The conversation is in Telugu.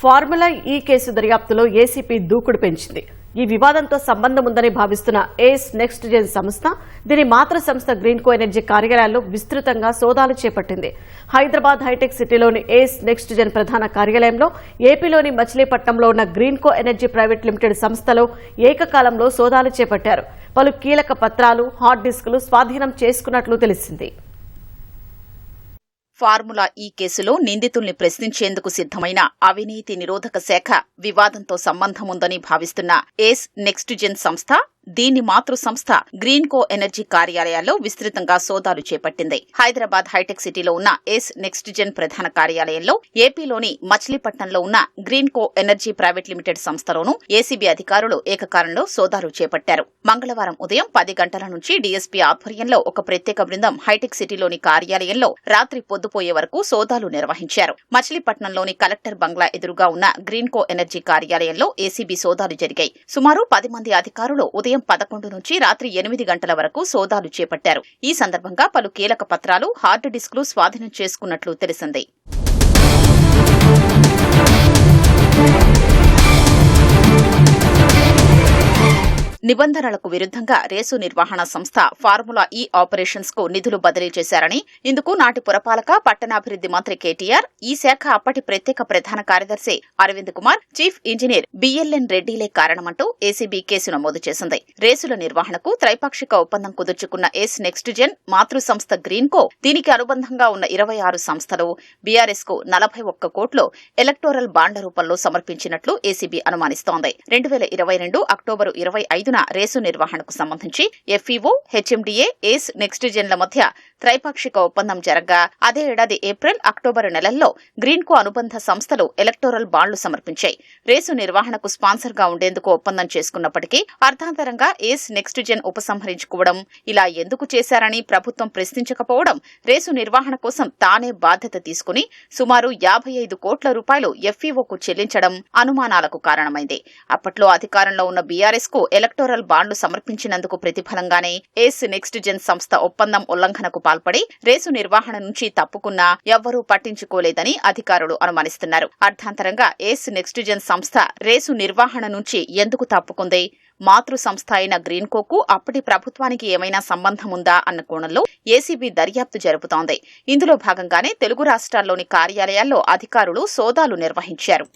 ఫార్ములా ఈ కేసు దర్యాప్తులో ఏసీపీ దూకుడు పెంచింది. ఈ వివాదంతో సంబంధం ఉందని భావిస్తున్న ఏస్ నెక్స్ట్ జెన్ సంస్థ, దీని మాతృ సంస్థ గ్రీన్కో ఎనర్జీ కార్యాలయాల్లో విస్తృతంగా సోదాలు చేపట్టింది. హైదరాబాద్ హైటెక్ సిటీలోని ఏస్ నెక్స్ట్ జెన్ ప్రధాన కార్యాలయంలో, ఏపీలోని మచిలీపట్నంలో ఉన్న గ్రీన్కో ఎనర్జీ ప్రైవేట్ లిమిటెడ్ సంస్థలో ఏకకాలంలో సోదాలు చేపట్టారు. పలు కీలక పత్రాలు, హార్డ్ డిస్కులు స్వాధీనం చేసుకున్నట్లు తెలిసింది. ఫార్ములా ఈ కేసులో నిందితుల్ని ప్రశ్నించేందుకు సిద్దమైన అవినీతి నిరోధక శాఖ వివాదంతో సంబంధం ఉందని భావిస్తున్న ఏస్ నెక్స్ట్ జెన్ సంస్థ, దీని మాతృ సంస్థ గ్రీన్కో ఎనర్జీ కార్యాలయాల్లో విస్తృతంగా సోదాలు చేపట్టింది. హైదరాబాద్ హైటెక్ సిటీలో ఉన్న ఏస్ నెక్స్ట్ జెన్ ప్రధాన కార్యాలయంలో, ఏపీలోని మచిలీపట్నంలో ఉన్న గ్రీన్కో ఎనర్జీ ప్రైవేట్ లిమిటెడ్ సంస్థలోనూ ఏసీబీ అధికారులు ఏకకాలంలో సోదాలు చేపట్టారు. మంగళవారం ఉదయం 10 గంటల నుంచి డీఎస్పీ ఆధ్వర్యంలో ఒక ప్రత్యేక బృందం హైటెక్ సిటీలోని కార్యాలయంలో రాత్రి పొద్దుపోయే వరకు సోదాలు నిర్వహించారు. మచిలీపట్నంలోని కలెక్టర్ బంగ్లా ఎదురుగా ఉన్న గ్రీన్కో ఎనర్జీ కార్యాలయంలో ఏసీబీ సోదాలు జరిగాయి. సుమారు 10 మంది అధికారులు ఉదయం 11 నుంచి రాత్రి 8 గంటల వరకు సోదాలు చేపట్టారు. ఈ సందర్భంగా పలు కీలక పత్రాలు, హార్డ్ డిస్కులు స్వాధీనం చేసుకున్నట్లు తెలిసింది. నిబంధనలకు విరుద్దంగా రేసు నిర్వహణ సంస్థ ఫార్ములా ఈ ఆపరేషన్స్ కు నిధులు బదిలీ చేశారని, ఇందుకు నాటి పురపాలక, పట్టణాభివృద్ది మంత్రి కేటీఆర్, ఈ శాఖ అప్పటి ప్రత్యేక ప్రధాన కార్యదర్శి Arvind Kumar, chief engineer BLN రెడ్డిలే కారణమంటూ ఏసీబీ కేసు నమోదు చేసింది. రేసుల నిర్వహణకు త్రైపాక్షిక ఒప్పందం కుదుర్చుకున్న ఏస్ నెక్స్ట్ జెన్ మాతృ సంస్థ గ్రీన్కో, దీనికి అనుబంధంగా ఉన్న 26 సంస్థలు బీఆర్ఎస్ కు 41 కోట్లు ఎలక్టోరల్ బాండ్ల రూపంలో సమర్పించినట్లు ఏసీబీ అనుమానిస్తోంది. 2022 అక్టోబరు 25 రేసు నిర్వహణకు సంబంధించి ఎఫ్ఈఓ, హెచ్ఎండీఏ, ఏస్ నెక్స్ట్ జెన్ల మధ్య త్రైపాక్షిక ఒప్పందం జరగ్గా, అదే ఏడాది ఏప్రిల్, అక్టోబరు నెలల్లో గ్రీన్కో అనుబంధ సంస్థలు ఎలక్టోరల్ బాండ్లు సమర్పించాయి. రేసు నిర్వహణకు స్పాన్సర్ గా ఉండేందుకు ఒప్పందం చేసుకున్నప్పటికీ అర్థాంతరంగా ఏస్ నెక్స్ట్ జెన్ ఉపసంహరించుకోవడం, ఇలా ఎందుకు చేశారని ప్రభుత్వం ప్రశ్నించకపోవడం, రేసు నిర్వహణ కోసం తానే బాధ్యత తీసుకుని సుమారు 55 కోట్ల రూపాయలు ఎఫ్ఈఓకు చెల్లించడం అనుమానాలకు కారణమైంది. అప్పట్లో అధికారంలో ఉన్న బీఆర్ఎస్ కు ఎలక్టోరల్ బాండ్లు సమర్పించినందుకు ప్రతిఫలంగానే ఏస్ నెక్స్ట్ జెన్ సంస్థ ఒప్పందం ఉల్లంఘనకు పాల్పడి రేసు నిర్వహణ నుంచి తప్పుకున్నా ఎవ్వరూ పట్టించుకోలేదని అధికారులు అనుమానిస్తున్నారు. అర్థాంతరంగా ఏస్ నెక్స్ట్ జెన్ సంస్థ రేసు నిర్వహణ నుంచి ఎందుకు తప్పుకుంది? మాతృ సంస్థ అయిన గ్రీన్కోకు అప్పటి ప్రభుత్వానికి ఏమైనా సంబంధం ఉందా అన్న కోణంలో ఏసీబీ దర్యాప్తు జరుపుతోంది. ఇందులో భాగంగానే తెలుగు రాష్ట్రాల్లోని కార్యాలయాల్లో అధికారులు సోదాలు నిర్వహించారు.